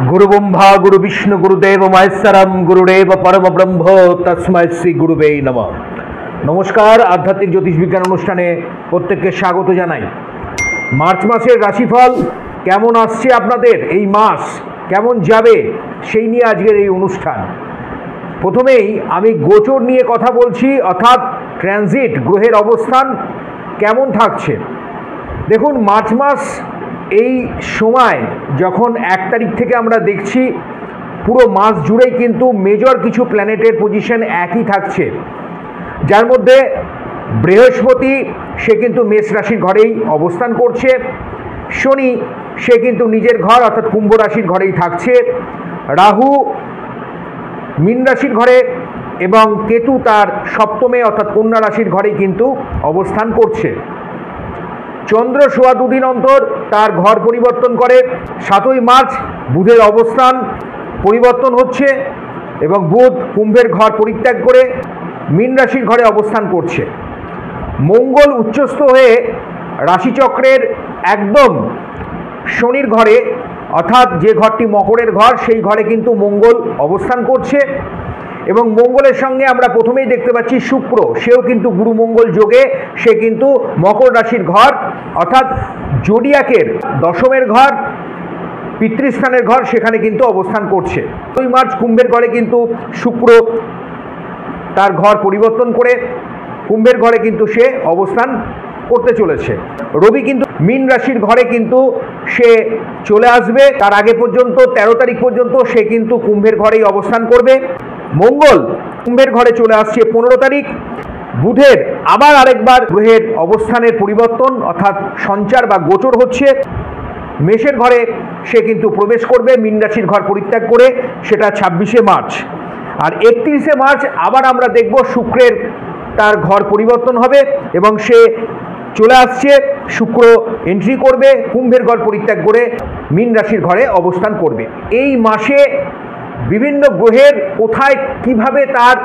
गुरुब्रह्मा गुरु विष्णु गुरुदेव महेश्वरम गुरुदेव परम ब्रह्म तस्मै श्री गुरुवे नमः। नमस्कार, आध्यात्मिक ज्योतिष विज्ञान अनुष्ठाने प्रत्येकকে স্বাগত জানাই। মার্চ মাসের রাশিফল কেমন আসছে, আপনাদের এই মাস কেমন যাবে সেই নিয়ে আজকের এই অনুষ্ঠান। প্রথমেই আমি গোচর নিয়ে কথা বলছি, অর্থাৎ ট্রানজিট গ্রহের অবস্থান কেমন থাকছে। দেখুন, মার্চ মাস এই সময় যখন 1 তারিখ থেকে আমরা দেখছি পুরো মাস জুড়েই কিন্তু মেজর কিছু প্ল্যানেটের পজিশন একই থাকছে, যার মধ্যে বৃহস্পতি সে কিন্তু মেষ রাশির ঘরেই অবস্থান করছে, শনি সে কিন্তু নিজের ঘর অর্থাৎ কুম্ভ রাশির ঘরেই থাকছে, রাহু মীন রাশির ঘরে এবং কেতু তার সপ্তমে অর্থাৎ কন্যা রাশির ঘরেই কিন্তু অবস্থান করছে। চন্দ্র সোয়া 2 দিন অন্তর তার ঘর পরিবর্তন করে। 7ই মার্চ বুধের অবস্থান পরিবর্তন হচ্ছে এবং বুধ কুম্ভের ঘর পরিত্যাগ করে মীন রাশির ঘরে অবস্থান করছে। মঙ্গল উচ্চস্থ হয়ে রাশিচক্রের একদম শনির ঘরে, অর্থাৎ যে ঘরটি মকরের ঘর সেই ঘরে কিন্তু মঙ্গল অবস্থান করছে এবং মঙ্গলের সঙ্গে আমরা প্রথমেই দেখতে পাচ্ছি শুক্র, সেও কিন্তু গুরু মঙ্গল যোগে সে কিন্তু মকর রাশির ঘর অর্থাৎ জোডিয়াকের দশমের ঘর পিতৃস্থানের ঘর সেখানে কিন্তু অবস্থান করছে। 2 মার্চ কুম্ভের ঘরে কিন্তু শুক্র তার ঘর পরিবর্তন করে কুম্ভের ঘরে কিন্তু সে অবস্থান করতে চলেছে। রবি কিন্তু মীন রাশির ঘরে কিন্তু সে চলে আসবে, তার আগে পর্যন্ত 13 তারিখ পর্যন্ত সে কিন্তু কুম্ভের ঘরেই অবস্থান করবে। মঙ্গল কুম্ভের ঘরে চলে আসছে 15 তারিখ। বুধের আবার আরেকবার গ্রহের অবস্থানের পরিবর্তন অর্থাৎ সঞ্চার বা গোচর হচ্ছে, মেষের ঘরে সে কিন্তু প্রবেশ করবে মীন রাশির ঘর পরিত্যাগ করে, সেটা 26শে মার্চ। আর 31শে মার্চ আবার আমরা দেখব শুক্রের তার ঘর পরিবর্তন হবে এবং সে চলে আসছে, শুক্র এন্ট্রি করবে কুম্ভের ঘর পরিত্যাগ করে মীন রাশির ঘরে অবস্থান করবে। এই মাসে বিভিন্ন গ্রহের কোথায় কিভাবে তার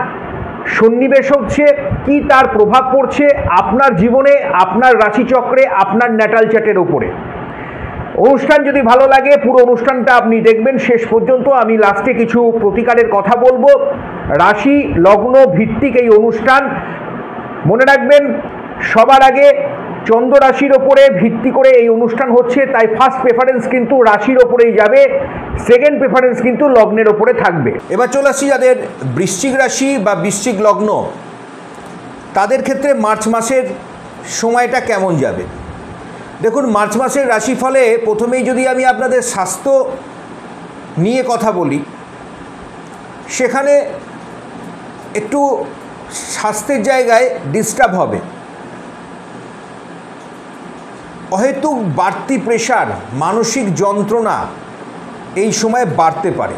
সন্নিবেশ হচ্ছে, কি তার প্রভাব পড়ছে আপনার জীবনে, আপনার রাশিচক্রে, আপনার ন্যাটাল চার্টের উপরে। অনুষ্ঠান যদি ভালো লাগে পুরো অনুষ্ঠানটা আপনি দেখবেন শেষ পর্যন্ত। আমি লাস্টে কিছু প্রতিকারের কথা বলবো। রাশি লগ্ন ভিত্তিক এই অনুষ্ঠান, মনে রাখবেন সবার আগে চন্দ্র রাশির ওপরে ভিত্তি করে এই অনুষ্ঠান হচ্ছে, তাই ফার্স্ট প্রেফারেন্স কিন্তু রাশির ওপরেই যাবে, সেকেন্ড প্রেফারেন্স কিন্তু লগ্নের ওপরে থাকবে। এবার চলে আসছি যাদের বৃশ্চিক রাশি বা বৃশ্চিক লগ্ন, তাদের ক্ষেত্রে মার্চ মাসের সময়টা কেমন যাবে। দেখুন, মার্চ মাসের রাশিফলে প্রথমেই যদি আমি আপনাদের স্বাস্থ্য নিয়ে কথা বলি, সেখানে একটু স্বাস্থ্যের জায়গায় ডিস্টার্ব হবে। অহেতুক বাড়তি প্রেশার, মানসিক যন্ত্রণা এই সময় বাড়তে পারে।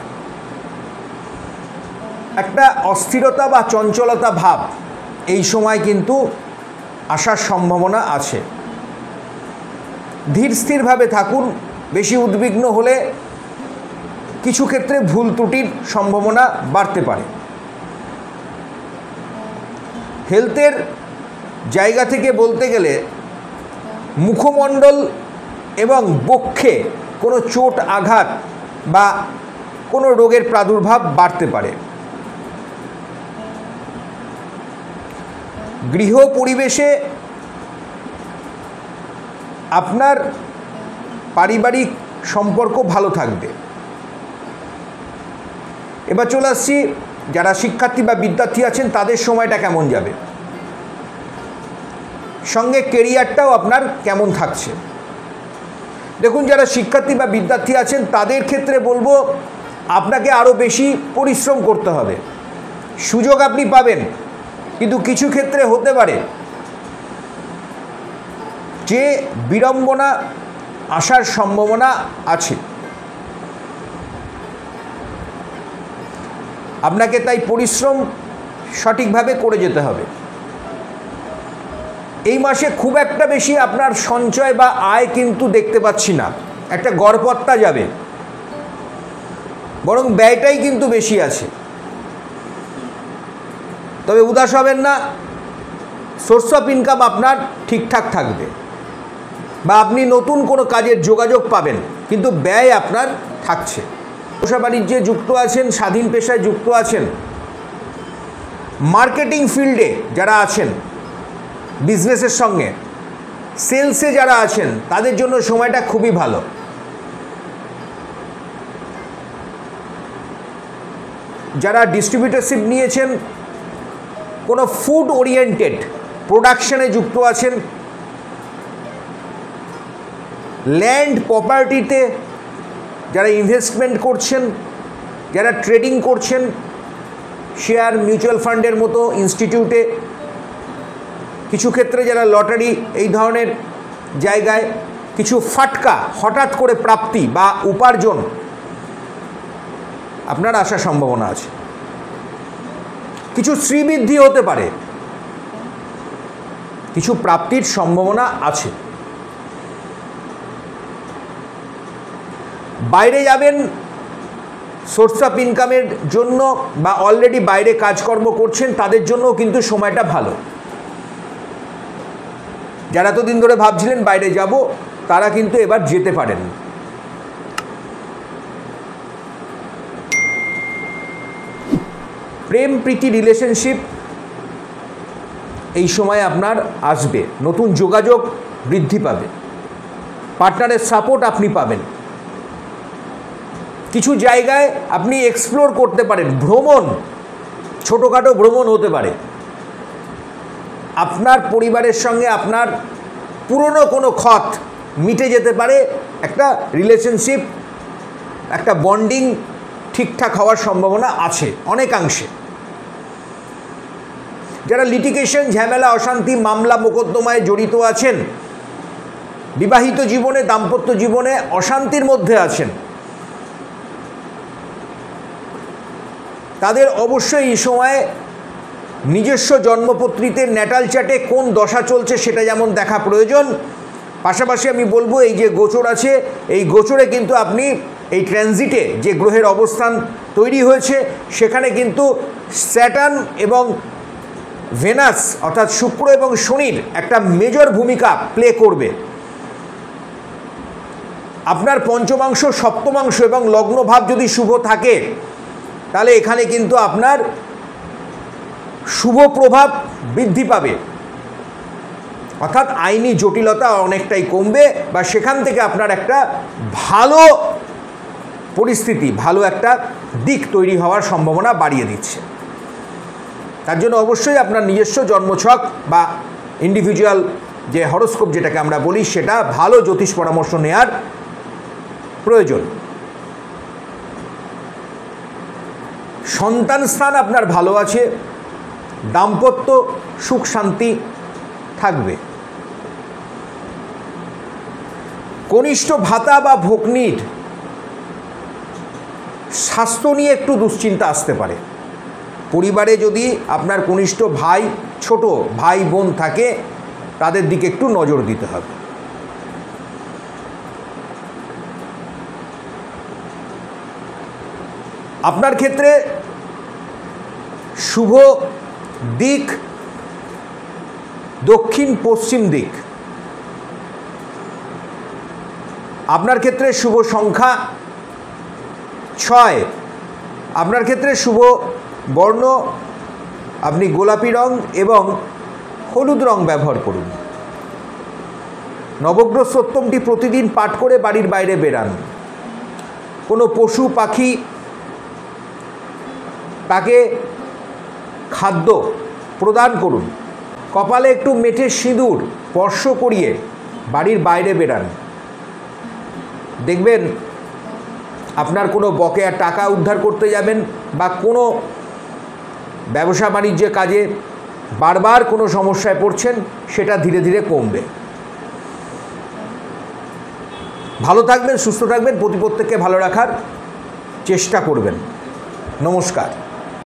একটা অস্থিরতা বা চঞ্চলতা ভাব এই সময় কিন্তু আসার সম্ভাবনা আছে। ধীর স্থিরভাবে থাকুন, বেশি উদ্বিগ্ন হলে কিছু ক্ষেত্রে ভুল ত্রুটির সম্ভাবনা বাড়তে পারে। হেলথের জায়গা থেকে বলতে গেলে মুখমণ্ডল এবং বক্ষে কোনো চোট আঘাত বা কোনো রোগের প্রাদুর্ভাব বাড়তে পারে। গৃহ পরিবেশে আপনার পারিবারিক সম্পর্ক ভালো থাকবে। এবার চলে আসছি যারা শিক্ষার্থী বা বিদ্যার্থী আছেন তাদের সময়টা কেমন যাবে, সঙ্গে কেরিয়ারটাও আপনার কেমন থাকছে। দেখুন, যারা শিক্ষার্থী বা বিদ্যার্থী আছেন তাদের ক্ষেত্রে বলবো আপনাকে আরও বেশি পরিশ্রম করতে হবে। সুযোগ আপনি পাবেন, কিন্তু কিছু ক্ষেত্রে হতে পারে যে বিড়ম্বনা আসার সম্ভাবনা আছে। আপনাকে তাই পরিশ্রম সঠিকভাবে করে যেতে হবে। এই মাসে খুব একটা বেশি আপনার সঞ্চয় বা আয় কিন্তু দেখতে পাচ্ছি না, একটা গড়পত্তা যাবে, বরং ব্যয়টাই কিন্তু বেশি আছে। তবে উদাস হবেন না, সোর্স অফ ইনকাম আপনার ঠিকঠাক থাকবে বা আপনি নতুন কোনো কাজের যোগাযোগ পাবেন, কিন্তু ব্যয় আপনার থাকছে। ব্যবসা বাণিজ্যে যুক্ত আছেন, স্বাধীন পেশায় যুক্ত আছেন, মার্কেটিং ফিল্ডে যারা আছেন, বিজনেসের সঙ্গে সেলসে যারা আছেন, তাদের জন্য সময়টা খুবই ভালো। যারা ডিস্ট্রিবিউটরশিপ নিয়েছেন, কোনো ফুড ওরিয়েন্টেড প্রোডাকশনে যুক্ত আছেন, ল্যান্ড প্রপার্টিতে যারা ইনভেস্টমেন্ট করছেন, যারা ট্রেডিং করছেন, শেয়ার মিউচুয়াল ফান্ডের মতো ইনস্টিটিউটে, কিছু ক্ষেত্রে যারা লটারি এই ধরনের জায়গায়, কিছু ফাটকা হঠাৎ করে প্রাপ্তি বা উপার্জন আপনার আসার সম্ভাবনা আছে। কিছু শ্রীবৃদ্ধি হতে পারে, কিছু প্রাপ্তির সম্ভাবনা আছে। বাইরে যাবেন সোর্স অফ ইনকামের জন্য, বা অলরেডি বাইরে কাজকর্ম করছেন তাদের জন্য কিন্তু সময়টা ভালো। যারা এতদিন ধরে ভাবছিলেন বাইরে যাব, তারা কিন্তু এবার যেতে পারেন। প্রেম প্রীতি রিলেশনশিপ এই সময় আপনার আসবে, নতুন যোগাযোগ বৃদ্ধি পাবে, পার্টনারের সাপোর্ট আপনি পাবেন। কিছু জায়গায় আপনি এক্সপ্লোর করতে পারেন, ভ্রমণ, ছোটোখাটো ভ্রমণ হতে পারে। আপনার পরিবারের সঙ্গে আপনার পুরনো কোনো ক্ষত মিটে যেতে পারে, একটা রিলেশনশিপ, একটা বন্ডিং ঠিকঠাক হওয়ার সম্ভাবনা আছে অনেকাংশে। যারা লিটিগেশন, ঝামেলা, অশান্তি, মামলা মোকদ্দমায় জড়িত আছেন, বিবাহিত জীবনে, দাম্পত্য জীবনে অশান্তির মধ্যে আছেন, তাদের অবশ্যই এই সময়ে নিজস্ব জন্মপত্রিতে ন্যাটাল চার্টে কোন দশা চলছে সেটা যেমন দেখা প্রয়োজন, পাশাপাশি আমি বলবো এই যে গোচর আছে, এই গোচরে কিন্তু আপনি এই ট্রানজিটে যে গ্রহের অবস্থান তৈরি হয়েছে, সেখানে কিন্তু স্যাটার্ন এবং ভেনাস অর্থাৎ শুক্র এবং শনির একটা মেজর ভূমিকা প্লে করবে। আপনার পঞ্চমাংশ, সপ্তমাংশ এবং লগ্নভাব যদি শুভ থাকে, তাহলে এখানে কিন্তু আপনার শুভ প্রভাব বৃদ্ধি পাবে, অর্থাৎ আইনি জটিলতা অনেকটাই কমবে, বা সেখান থেকে আপনার একটা ভালো পরিস্থিতি, ভালো একটা দিক তৈরি হওয়ার সম্ভাবনা বাড়িয়ে দিচ্ছে। তার জন্য অবশ্যই আপনার নিজস্ব জন্মছক বা ইন্ডিভিজুয়াল যে হরোস্কোপ যেটাকে আমরা বলি, সেটা ভালো জ্যোতিষ পরামর্শ নেওয়ার প্রয়োজন। সন্তান স্থান আপনার ভালো আছে, দাম্পত্য সুখ শান্তি থাকবে। কনিষ্ঠ ভাতা বা ভগ্নীর স্বাস্থ্য নিয়ে একটু দুশ্চিন্তা আসতে পারে। পরিবারে যদি আপনার কনিষ্ঠ ভাই, ছোট ভাই বোন থাকে, তাদের দিকে একটু নজর দিতে হবে। আপনার ক্ষেত্রে শুভ দিক দক্ষিণ পশ্চিম দিক। আপনার ক্ষেত্রে শুভ সংখ্যা 6। আপনার ক্ষেত্রে শুভ বর্ণ আপনি গোলাপি রং এবং হলুদ রং ব্যবহার করুন। নবগ্রহ সপ্তমটি প্রতিদিন পাঠ করে বাড়ির বাইরে বেরান। কোনো পশু পাখি তাকে খাদ্য প্রদান করুন। কপালে একটু মেঠে সিঁদুর স্পর্শ করিয়ে বাড়ির বাইরে বেরান। দেখবেন আপনার কোনো বকেয়া টাকা উদ্ধার করতে যাবেন, বা কোনো ব্যবসা বাণিজ্যের কাজে বারবার কোনো সমস্যায় পড়ছেন, সেটা ধীরে ধীরে কমবে। ভালো থাকবেন, সুস্থ থাকবেন, প্রত্যেককে ভালো রাখার চেষ্টা করবেন। নমস্কার।